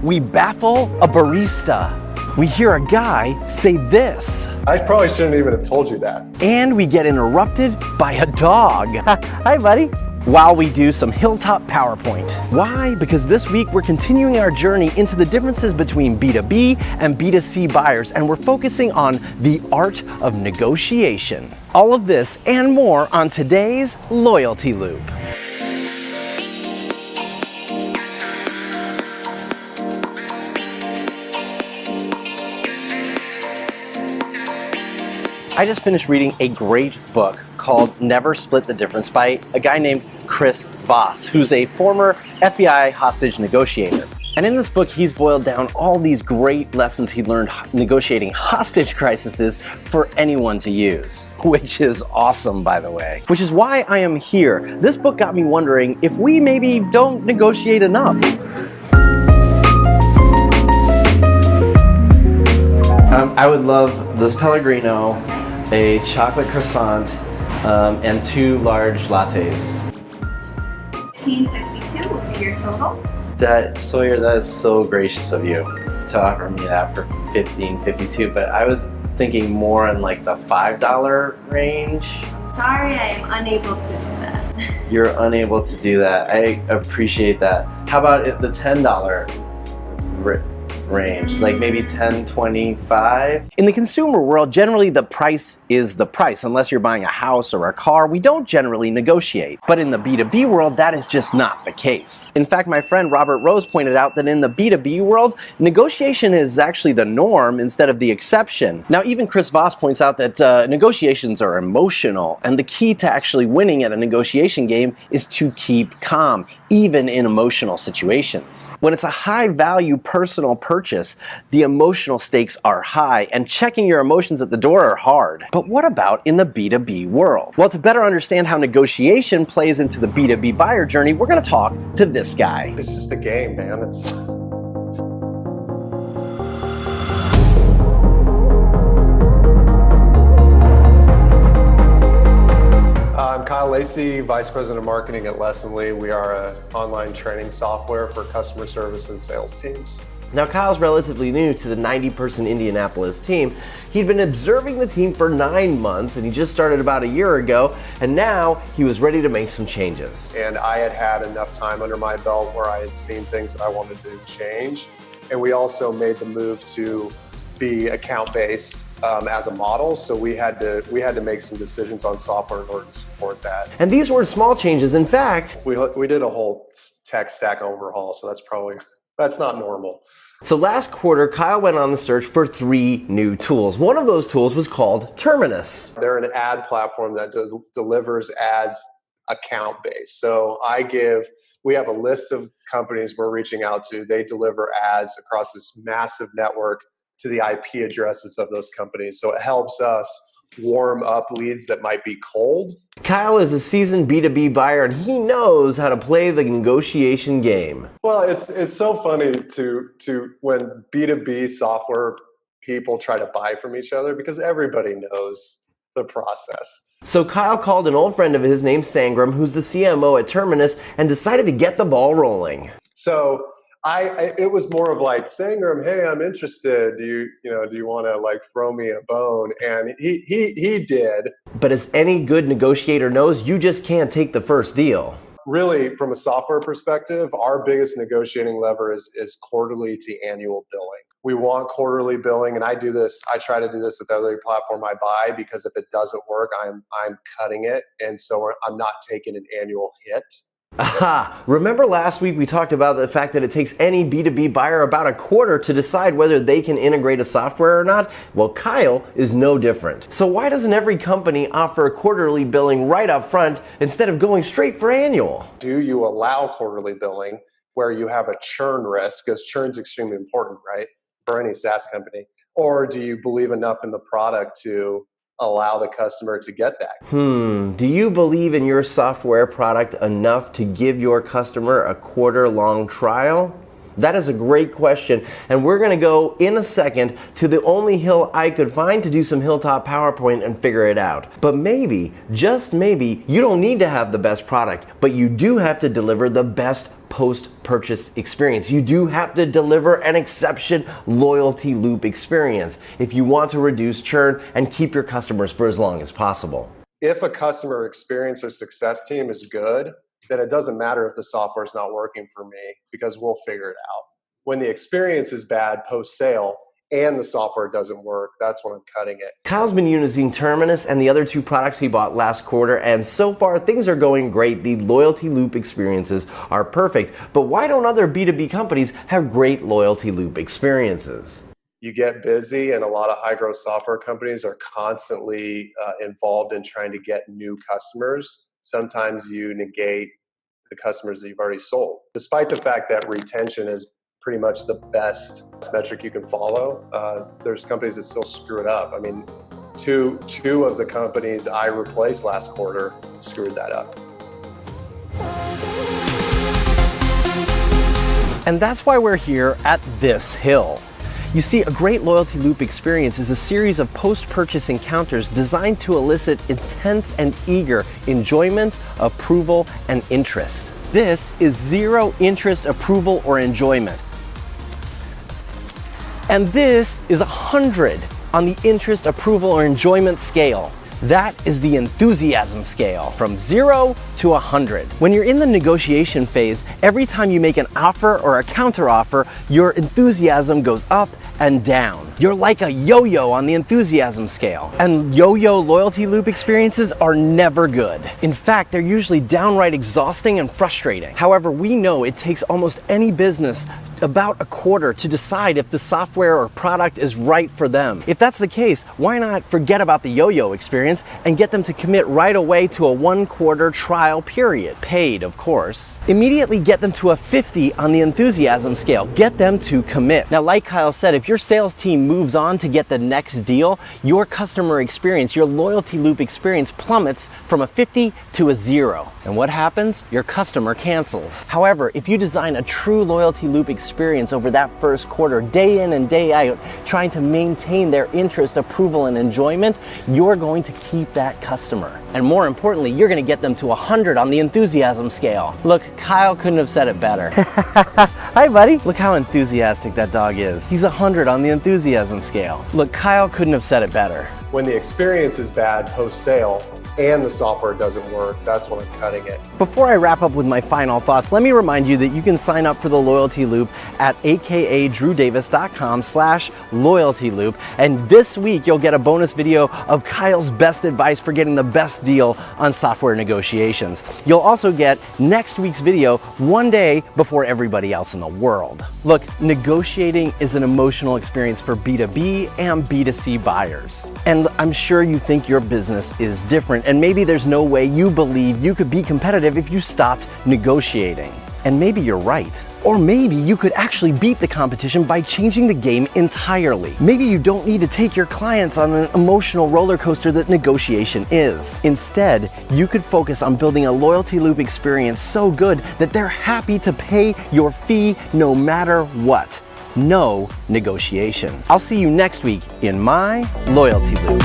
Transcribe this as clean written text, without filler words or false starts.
we baffle a barista. We hear a guy say this. I probably shouldn't even have told you that. And we get interrupted by a dog. Hi, buddy. While we do some hilltop PowerPoint. Why? Because this week we're continuing our journey into the differences between B2B and B2C buyers, and we're focusing on the art of negotiation. All of this and more on today's Loyalty Loop. I just finished reading a great book called Never Split the Difference by a guy named Chris Voss, who's a former FBI hostage negotiator. And in this book, he's boiled down all these great lessons he learned negotiating hostage crises for anyone to use, which is awesome, by the way. Which is why I am here. This book got me wondering if we maybe don't negotiate enough. I would love this Pellegrino, a chocolate croissant, and 2 large lattes. $15.52 will be your total. Sawyer, that is so gracious of you to offer me that for $15.52, but I was thinking more in like the $5 range. Sorry, I am unable to do that. You're unable to do that. I appreciate that. How about the $10 range, like maybe $10.25? In the consumer world, generally the price is the price. Unless you're buying a house or a car, we don't generally negotiate. But in the B2B world, that is just not the case. In fact, my friend Robert Rose pointed out that in the B2B world, negotiation is actually the norm instead of the exception. Now, even Chris Voss points out that negotiations are emotional, and the key to actually winning at a negotiation game is to keep calm, even in emotional situations. When it's a high-value personal purchase, the emotional stakes are high, and checking your emotions at the door are hard. But what about in the B2B world? Well, to better understand how negotiation plays into the B2B buyer journey, we're going to talk to this guy. It's just a game, man. I'm Kyle Lacey, Vice President of Marketing at Lacey. We are an online training software for customer service and sales teams. Now, Kyle's relatively new to the 90-person Indianapolis team. He'd been observing the team for 9 months, and he just started about a year ago, and now he was ready to make some changes. And I had had enough time under my belt where I had seen things that I wanted to change. And we also made the move to be account-based as a model, so we had to make some decisions on software in order to support that. And these weren't small changes. In fact, we did a whole tech stack overhaul, so that's not normal. So last quarter, Kyle went on the search for 3 new tools. One of those tools was called Terminus. They're an ad platform that delivers ads account-based. So we have a list of companies we're reaching out to. They deliver ads across this massive network to the IP addresses of those companies. So it helps us warm up leads that might be cold. Kyle is a seasoned B2B buyer, and he knows how to play the negotiation game. Well, it's so funny to when B2B software people try to buy from each other, because everybody knows the process. So Kyle called an old friend of his named Sangram, who's the CMO at Terminus, and decided to get the ball rolling. So it was more of like, Sangram, hey, I'm interested. Do you want to like throw me a bone? And he did. But as any good negotiator knows, you just can't take the first deal. Really, from a software perspective, our biggest negotiating lever is quarterly to annual billing. We want quarterly billing, and I try to do this with every platform I buy, because if it doesn't work, I'm cutting it, and so I'm not taking an annual hit. Aha! Remember last week we talked about the fact that it takes any B2B buyer about a quarter to decide whether they can integrate a software or not? Well, Kyle is no different. So why doesn't every company offer quarterly billing right up front instead of going straight for annual? Do you allow quarterly billing where you have a churn risk? Because churn's extremely important, right, for any SaaS company. Or do you believe enough in the product to allow the customer to get that? Do you believe in your software product enough to give your customer a quarter-long trial? That is a great question, and we're going to go in a second to the only hill I could find to do some Hilltop PowerPoint and figure it out. But maybe, just maybe, you don't need to have the best product, but you do have to deliver the best post-purchase experience. You do have to deliver an exception loyalty loop experience if you want to reduce churn and keep your customers for as long as possible. If a customer experience or success team is good, then it doesn't matter if the software is not working for me because we'll figure it out. When the experience is bad post-sale and the software doesn't work, that's when I'm cutting it. Kyle's been using Terminus and the other two products he bought last quarter, and so far things are going great. The loyalty loop experiences are perfect. But why don't other B2B companies have great loyalty loop experiences? You get busy, and a lot of high growth software companies are constantly involved in trying to get new customers. Sometimes you negate the customers that you've already sold. Despite the fact that retention is pretty much the best metric you can follow, there's companies that still screw it up. I mean, two of the companies I replaced last quarter screwed that up. And that's why we're here at this hill. You see, a great loyalty loop experience is a series of post-purchase encounters designed to elicit intense and eager enjoyment, approval, and interest. This is zero interest, approval, or enjoyment. And this is 100 on the interest, approval, or enjoyment scale. That is the enthusiasm scale, from 0 to 100. When you're in the negotiation phase, every time you make an offer or a counter offer, your enthusiasm goes up and down. You're like a yo-yo on the enthusiasm scale. And yo-yo loyalty loop experiences are never good. In fact, they're usually downright exhausting and frustrating. However, we know it takes almost any business about a quarter to decide if the software or product is right for them. If that's the case, why not forget about the yo-yo experience and get them to commit right away to a 1-quarter trial period? Paid, of course. Immediately get them to a 50 on the enthusiasm scale. Get them to commit. Now, like Kyle said, if your sales team moves on to get the next deal, your customer experience, your loyalty loop experience plummets from a 50 to a 0. And what happens? Your customer cancels. However, if you design a true loyalty loop experience over that first quarter, day in and day out, trying to maintain their interest, approval, and enjoyment, you're going to keep that customer. And more importantly, you're going to get them to 100 on the enthusiasm scale. Look, Kyle couldn't have said it better. Hi, buddy. Look how enthusiastic that dog is. He's 100 on the enthusiasm scale. Look, Kyle couldn't have said it better. When the experience is bad post-sale and the software doesn't work, that's when I'm cutting it. Before I wrap up with my final thoughts, let me remind you that you can sign up for the loyalty loop at akadrewdavis.com/loyalty loop. And this week you'll get a bonus video of Kyle's best advice for getting the best deal on software negotiations. You'll also get next week's video one day before everybody else in the world. Look, negotiating is an emotional experience for B2B and B2C buyers. And I'm sure you think your business is different, and maybe there's no way you believe you could be competitive if you stopped negotiating. And maybe you're right. Or maybe you could actually beat the competition by changing the game entirely. Maybe you don't need to take your clients on an emotional roller coaster that negotiation is. Instead, you could focus on building a loyalty loop experience so good that they're happy to pay your fee no matter what. No negotiation. I'll see you next week in my loyalty loop.